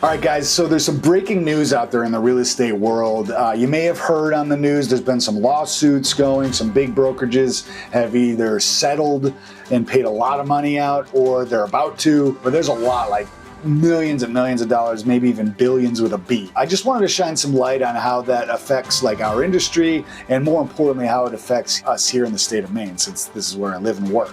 All right, guys, so there's some breaking news out there in the real estate world. You may have heard on the news there's been some lawsuits going. Some big brokerages have either settled and paid a lot of money out or they're about to, but there's a lot, like millions and millions of dollars, maybe even billions with a B. I just wanted to shine some light on how that affects like our industry and more importantly, how it affects us here in the state of Maine, since this is where I live and work.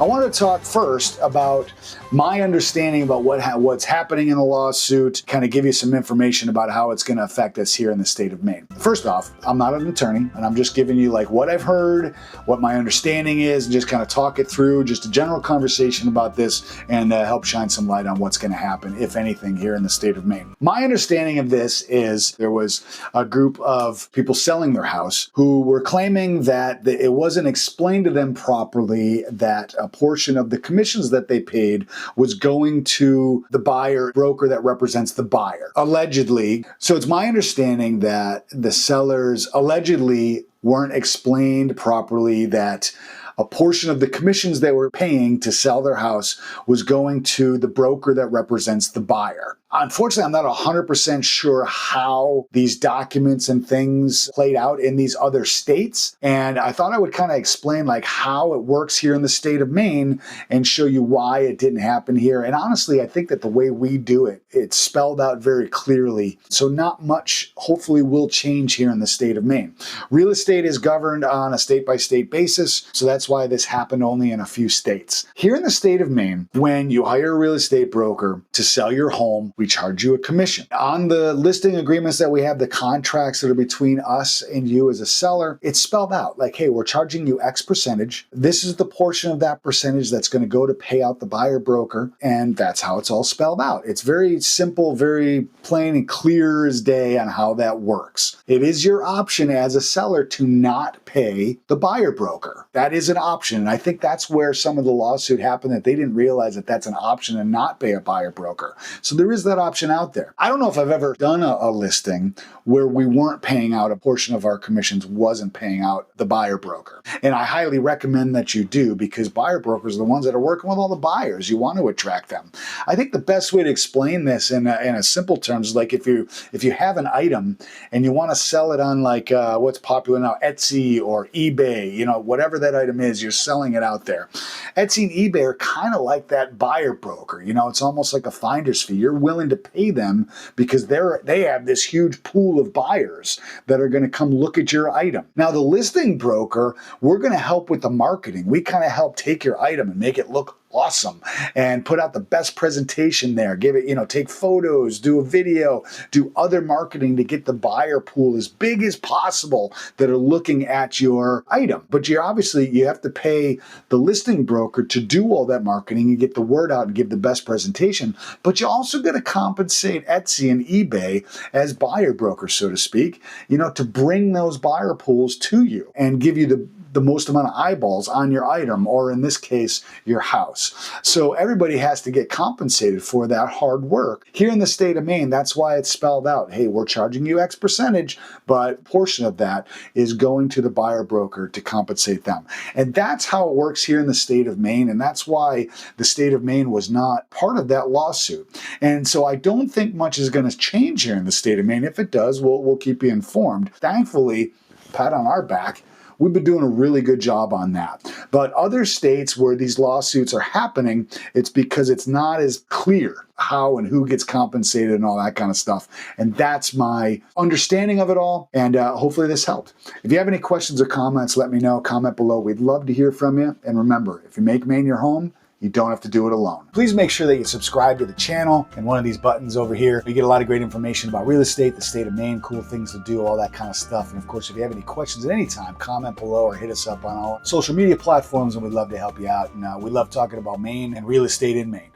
I want to talk first about my understanding about what's happening in the lawsuit, kind of give you some information about how it's going to affect us here in the state of Maine. First off, I'm not an attorney, and I'm just giving you like what I've heard, what my understanding is, and just kind of talk it through, just a general conversation about this and help shine some light on what's going to happen, if anything, here in the state of Maine. My understanding of this is there was a group of people selling their house who were claiming that it wasn't explained to them properly that a portion of the commissions that they paid was going to the buyer broker that represents the buyer, allegedly. So it's my understanding that the sellers allegedly weren't explained properly, that a portion of the commissions they were paying to sell their house was going to the broker that represents the buyer. Unfortunately, I'm not 100% sure how these documents and things played out in these other states. And I thought I would kind of explain like how it works here in the state of Maine and show you why it didn't happen here. And honestly, I think that the way we do it, it's spelled out very clearly. So not much, hopefully, will change here in the state of Maine. Real estate is governed on a state-by-state basis. So that's why this happened only in a few states. Here in the state of Maine, when you hire a real estate broker to sell your home, we charge you a commission. On the listing agreements that we have, the contracts that are between us and you as a seller, it's spelled out like, hey, we're charging you X percentage. This is the portion of that percentage that's going to go to pay out the buyer broker. And that's how it's all spelled out. It's very simple, very plain and clear as day on how that works. It is your option as a seller to not pay the buyer broker. That is an option. And I think that's where some of the lawsuit happened, that they didn't realize that that's an option and not pay a buyer broker. So there is that option out there. I don't know if I've ever done a listing where we weren't paying out a portion of our commissions, wasn't paying out the buyer broker. And I highly recommend that you do, because buyer brokers are the ones that are working with all the buyers. You want to attract them. I think the best way to explain this in a simple terms is like if you have an item and you want to sell it on like what's popular now, Etsy or eBay, whatever that item is, you're selling it out there. Etsy and eBay are kind of like that buyer broker. It's almost like a finder's fee. You're willing to pay them because they have this huge pool of buyers that are going to come look at your item. Now, the listing broker, we're going to help with the marketing. We kind of help take your item and make it look awesome and put out the best presentation there. Give it, take photos, do a video, do other marketing to get the buyer pool as big as possible that are looking at your item. But you have to pay the listing broker to do all that marketing and get the word out and give the best presentation. But you also got to compensate Etsy and eBay as buyer brokers, so to speak, to bring those buyer pools to you and give you the most amount of eyeballs on your item, or in this case, your house. So everybody has to get compensated for that hard work. Here in the state of Maine, that's why it's spelled out. Hey, we're charging you X percentage, but a portion of that is going to the buyer broker to compensate them. And that's how it works here in the state of Maine. And that's why the state of Maine was not part of that lawsuit. And so I don't think much is going to change here in the state of Maine. If it does, we'll keep you informed. Thankfully, pat on our back, we've been doing a really good job on that. But other states where these lawsuits are happening, it's because it's not as clear how and who gets compensated and all that kind of stuff. And that's my understanding of it all. And hopefully this helped. If you have any questions or comments, let me know. Comment below. We'd love to hear from you. And remember, if you make Maine your home, you don't have to do it alone. Please make sure that you subscribe to the channel and one of these buttons over here. You get a lot of great information about real estate, the state of Maine, cool things to do, all that kind of stuff. And of course, if you have any questions at any time, comment below or hit us up on all social media platforms and we'd love to help you out. And we love talking about Maine and real estate in Maine.